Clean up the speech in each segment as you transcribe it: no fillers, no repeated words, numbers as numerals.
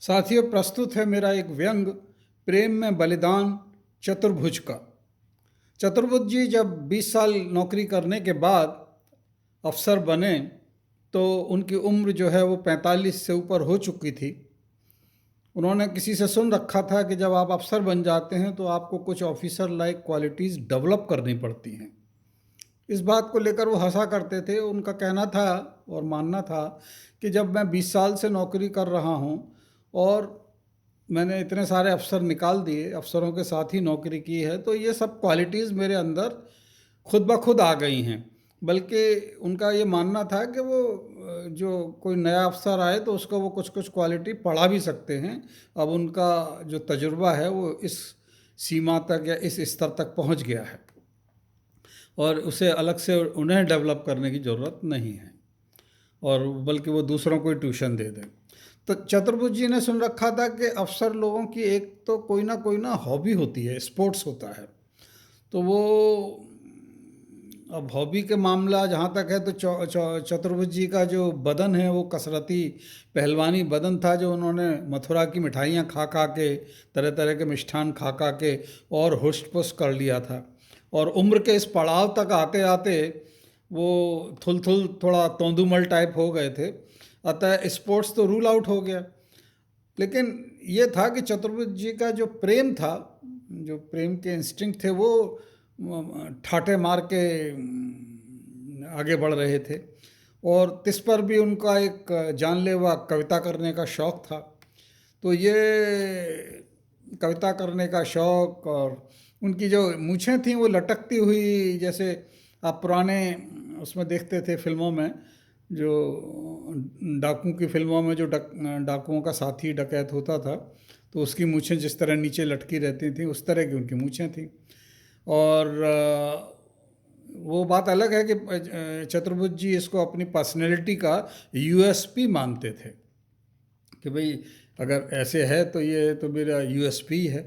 साथियों, प्रस्तुत है मेरा एक व्यंग प्रेम में बलिदान चतुर्भुज का। चतुर्भुज जी जब 20 साल नौकरी करने के बाद अफसर बने तो उनकी उम्र जो है वो 45 से ऊपर हो चुकी थी। उन्होंने किसी से सुन रखा था कि जब आप अफसर बन जाते हैं तो आपको कुछ ऑफिसर लाइक क्वालिटीज़ डेवलप करनी पड़ती हैं। इस बात को लेकर वो हंसा करते थे। उनका कहना था और मानना था कि जब मैं 20 साल से नौकरी कर रहा हूँ और मैंने इतने सारे अफसर निकाल दिए, अफसरों के साथ ही नौकरी की है, तो ये सब क्वालिटीज़ मेरे अंदर खुद ब खुद आ गई हैं। बल्कि उनका ये मानना था कि वो जो कोई नया अफसर आए तो उसको वो कुछ कुछ क्वालिटी पढ़ा भी सकते हैं। अब उनका जो तजुर्बा है वो इस सीमा तक या इस स्तर तक पहुंच गया है और उसे अलग से उन्हें डेवलप करने की ज़रूरत नहीं है, और बल्कि वो दूसरों को ही ट्यूशन दे दें। तो चतुर्भुज जी ने सुन रखा था कि अफसर लोगों की एक तो कोई ना हॉबी होती है, स्पोर्ट्स होता है। तो वो अब हॉबी के मामला जहाँ तक है तो चतुर्भुज जी का जो बदन है वो कसरती पहलवानी बदन था, जो उन्होंने मथुरा की मिठाइयाँ खा खा के, तरह तरह के मिष्ठान खा खा के और हुष्ट पुष्ट कर लिया था। और उम्र के इस पड़ाव तक आते आते वो थुल थोड़ा तोंदुमल टाइप हो गए थे। अतः स्पोर्ट्स तो रूल आउट हो गया। लेकिन ये था कि चतुर्भुज जी का जो प्रेम था, जो प्रेम के इंस्टिंक्ट थे, वो ठाटे मार के आगे बढ़ रहे थे। और तिस पर भी उनका एक जानलेवा कविता करने का शौक़ था। तो ये कविता करने का शौक़ और उनकी जो मूछें थीं वो लटकती हुई, जैसे आप पुराने उसमें देखते थे फिल्मों में, जो डाकू की फिल्मों में जो डाकुओं का साथी डकैत होता था तो उसकी मूछें जिस तरह नीचे लटकी रहती थी, उस तरह की उनकी मूछें थीं। और वो बात अलग है कि चतुर्भुज जी इसको अपनी पर्सनैलिटी का यूएसपी मानते थे कि भाई अगर ऐसे है तो ये तो मेरा यूएसपी है।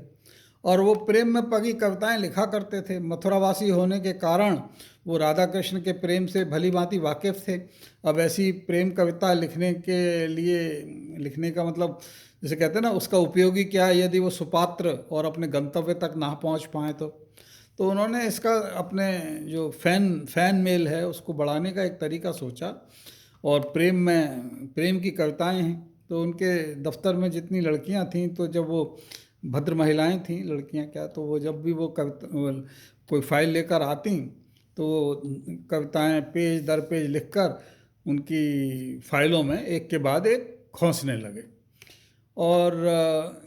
और वो प्रेम में पगी कविताएं लिखा करते थे। मथुरावासी होने के कारण वो राधा कृष्ण के प्रेम से भली भांति वाकिफ़ थे। अब ऐसी प्रेम कविता लिखने के लिए, लिखने का मतलब जैसे कहते हैं ना, उसका उपयोगी क्या है यदि वो सुपात्र और अपने गंतव्य तक ना पहुंच पाए तो उन्होंने इसका अपने जो फ़ैन मेल है उसको बढ़ाने का एक तरीका सोचा। और प्रेम की कविताएं हैं तो उनके दफ्तर में जितनी लड़कियां थीं, तो जब वो भद्र महिलाएं थीं, लड़कियां क्या, तो वो जब भी वो कविता कोई फाइल लेकर आती तो कविताएं पेज दर पेज लिखकर उनकी फाइलों में एक के बाद एक खोसने लगे। और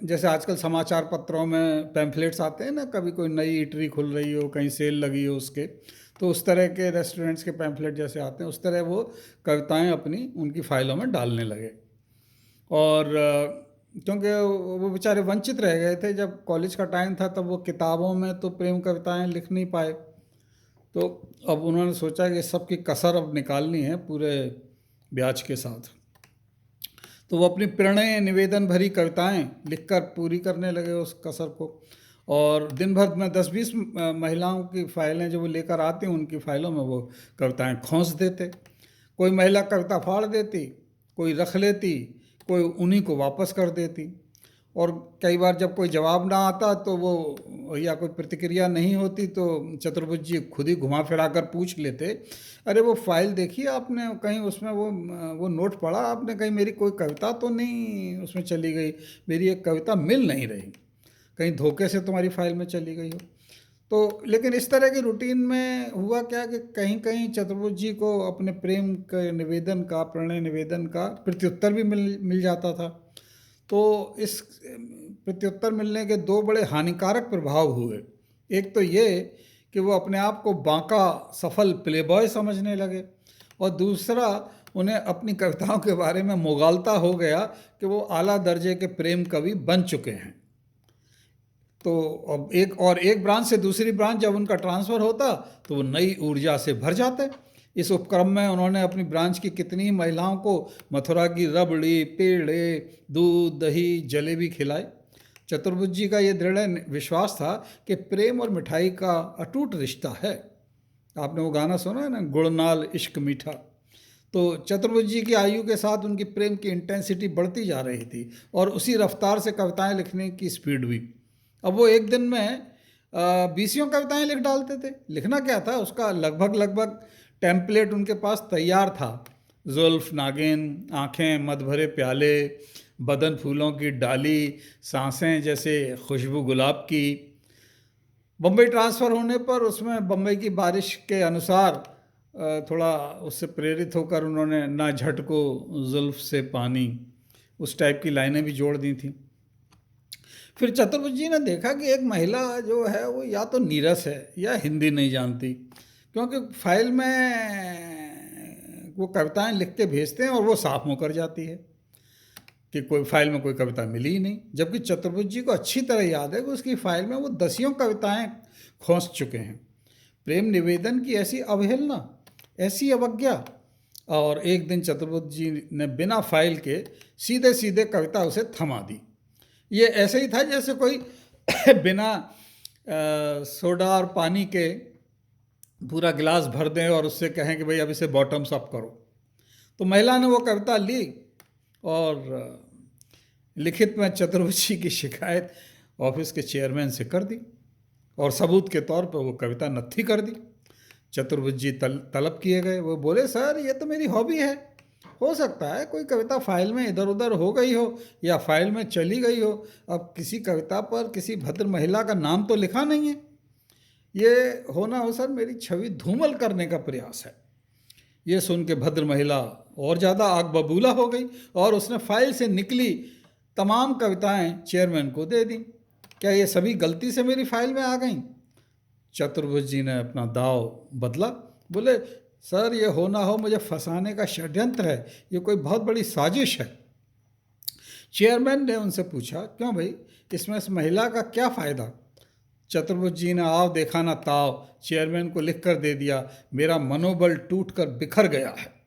जैसे आजकल समाचार पत्रों में पैम्फलेट्स आते हैं ना, कभी कोई नई इटरी खुल रही हो, कहीं सेल लगी हो उसके, तो उस तरह के रेस्टोरेंट्स के पैम्फलेट जैसे आते हैं, उस तरह वो कविताएं अपनी उनकी फाइलों में डालने लगे। और क्योंकि वो बेचारे वंचित रह गए थे, जब कॉलेज का टाइम था तब वो किताबों में तो प्रेम कविताएं लिख नहीं पाए, तो अब उन्होंने सोचा कि सबकी कसर अब निकालनी है पूरे ब्याज के साथ। तो वो अपनी प्रणय निवेदन भरी कविताएं लिखकर पूरी करने लगे उस कसर को। और दिन भर में 10-20 महिलाओं की फाइलें जो वो लेकर आती, उनकी फाइलों में वो कविताएं खोस देते। कोई महिला कविता फाड़ देती, कोई रख लेती, कोई उन्हीं को वापस कर देती। और कई बार जब कोई जवाब ना आता तो वो, या कोई प्रतिक्रिया नहीं होती, तो चतुर्भुज जी खुद ही घुमा फिरा कर पूछ लेते, अरे वो फाइल देखी आपने, कहीं उसमें वो नोट पढ़ा आपने, कहीं मेरी कोई कविता तो नहीं उसमें चली गई, मेरी एक कविता मिल नहीं रही, कहीं धोखे से तुम्हारी फाइल में चली गई हो। तो लेकिन इस तरह की रूटीन में हुआ क्या कि कहीं कहीं चतुर्भुज जी को अपने प्रेम के निवेदन का, प्रणय निवेदन का प्रत्युत्तर भी मिल जाता था। तो इस प्रत्युत्तर मिलने के दो बड़े हानिकारक प्रभाव हुए। एक तो ये कि वो अपने आप को बांका सफल प्लेबॉय समझने लगे, और दूसरा उन्हें अपनी कविताओं के बारे में मुगालता हो गया कि वो आला दर्जे के प्रेम कवि बन चुके हैं। तो अब एक ब्रांच से दूसरी ब्रांच जब उनका ट्रांसफ़र होता तो वो नई ऊर्जा से भर जाते। इस उपक्रम में उन्होंने अपनी ब्रांच की कितनी ही महिलाओं को मथुरा की रबड़ी, पेड़े, दूध, दही, जलेबी खिलाए। चतुर्भुज जी का ये दृढ़ विश्वास था कि प्रेम और मिठाई का अटूट रिश्ता है। आपने वो गाना सुना है ना, गुड़ नाल इश्क मीठा। तो चतुर्भुज जी की आयु के साथ उनकी प्रेम की इंटेंसिटी बढ़ती जा रही थी और उसी रफ्तार से कविताएं लिखने की स्पीड भी। अब वो एक दिन में 20 कविताएं लिख डालते थे। लिखना क्या था, उसका लगभग लगभग टेम्पलेट उनके पास तैयार था। जुल्फ नागिन, आँखें मद भरे प्याले, बदन फूलों की डाली, सांसें जैसे खुशबू गुलाब की। बम्बई ट्रांसफ़र होने पर उसमें बम्बई की बारिश के अनुसार थोड़ा उससे प्रेरित होकर उन्होंने ना झटको जुल्फ से पानी, उस टाइप की लाइनें भी जोड़ दी थी। फिर चतुर्भुज जी ने देखा कि एक महिला जो है वो या तो नीरस है या हिंदी नहीं जानती, क्योंकि फाइल में वो कविताएं लिख के भेजते हैं और वो साफ मुकर जाती है कि कोई फाइल में कोई कविता मिली ही नहीं। जबकि चतुर्भुज जी को अच्छी तरह याद है कि उसकी फाइल में वो 10 कविताएं खोस चुके हैं। प्रेम निवेदन की ऐसी अवहेलना, ऐसी अवज्ञा। और एक दिन चतुर्भुज जी ने बिना फाइल के सीधे सीधे कविता उसे थमा दी। ये ऐसे ही था जैसे कोई बिना सोडा और पानी के पूरा गिलास भर दें और उससे कहें कि भाई अब इसे बॉटम्स अप करो। तो महिला ने वो कविता ली और लिखित में चतुर्भुज जी की शिकायत ऑफिस के चेयरमैन से कर दी और सबूत के तौर पर वो कविता नत्थी कर दी। चतुर्भुज जी तलब किए गए। वो बोले, सर ये तो मेरी हॉबी है, हो सकता है कोई कविता फाइल में इधर उधर हो गई हो या फाइल में चली गई हो। अब किसी कविता पर किसी भद्र महिला का नाम तो लिखा नहीं है। ये होना हो सर मेरी छवि धूमल करने का प्रयास है। ये सुन के भद्र महिला और ज़्यादा आग बबूला हो गई और उसने फाइल से निकली तमाम कविताएं चेयरमैन को दे दी। क्या ये सभी गलती से मेरी फाइल में आ गईं? चतुर्भुज जी ने अपना दाव बदला। बोले, सर ये हो ना हो मुझे फंसाने का षड्यंत्र है, ये कोई बहुत बड़ी साजिश है। चेयरमैन ने उनसे पूछा, क्यों भाई, इसमें इस महिला का क्या फ़ायदा? चतुर्भुज जी ने आव देखा ना ताव चेयरमैन को लिख कर दे दिया, मेरा मनोबल टूट कर बिखर गया है।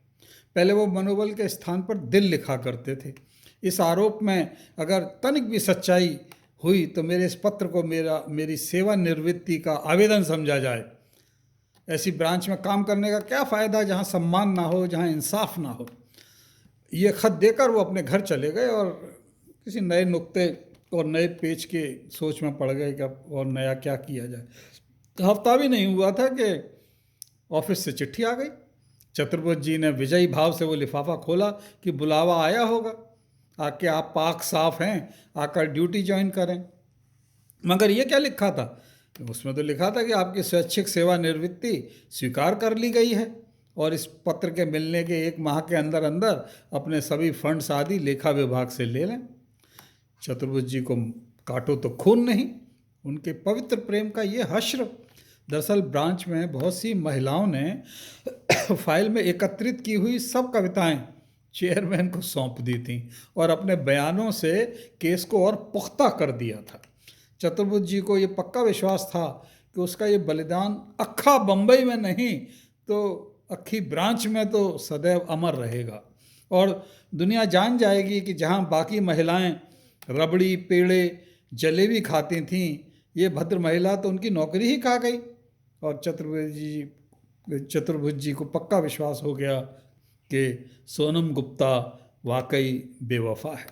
पहले वो मनोबल के स्थान पर दिल लिखा करते थे। इस आरोप में अगर तनिक भी सच्चाई हुई तो मेरे इस पत्र को मेरी सेवानिवृत्ति का आवेदन समझा जाए। ऐसी ब्रांच में काम करने का क्या फ़ायदा जहाँ सम्मान ना हो, जहाँ इंसाफ ना हो। ये ख़त देकर वो अपने घर चले गए और किसी नए नुक्ते और नए पेज के सोच में पड़ गए कि अब और नया क्या किया जाए। हफ्ता भी नहीं हुआ था कि ऑफिस से चिट्ठी आ गई। चतुर्भुज जी ने विजयी भाव से वो लिफाफा खोला कि बुलावा आया होगा, आके आप पाक साफ हैं, आकर ड्यूटी ज्वाइन करें। मगर ये क्या लिखा था? उसमें तो लिखा था कि आपकी स्वैच्छिक सेवानिवृत्ति स्वीकार कर ली गई है और इस पत्र के मिलने के 1 माह के अंदर अंदर अपने सभी फंड्स आदि लेखा विभाग से ले लें। चतुर्भुज जी को काटो तो खून नहीं, उनके पवित्र प्रेम का ये हश्र। दरअसल ब्रांच में बहुत सी महिलाओं ने फाइल में एकत्रित की हुई सब कविताएं चेयरमैन को सौंप दी थी और अपने बयानों से केस को और पुख्ता कर दिया था। चतुर्भुज जी को ये पक्का विश्वास था कि उसका ये बलिदान अक्खा बम्बई में नहीं तो अक्खी ब्रांच में तो सदैव अमर रहेगा और दुनिया जान जाएगी कि जहाँ बाकी महिलाएं रबड़ी, पेड़े, जलेबी खाती थीं, ये भद्र महिला तो उनकी नौकरी ही खा गई। और चतुर्भुज जी को पक्का विश्वास हो गया कि सोनम गुप्ता वाकई बेवफा है।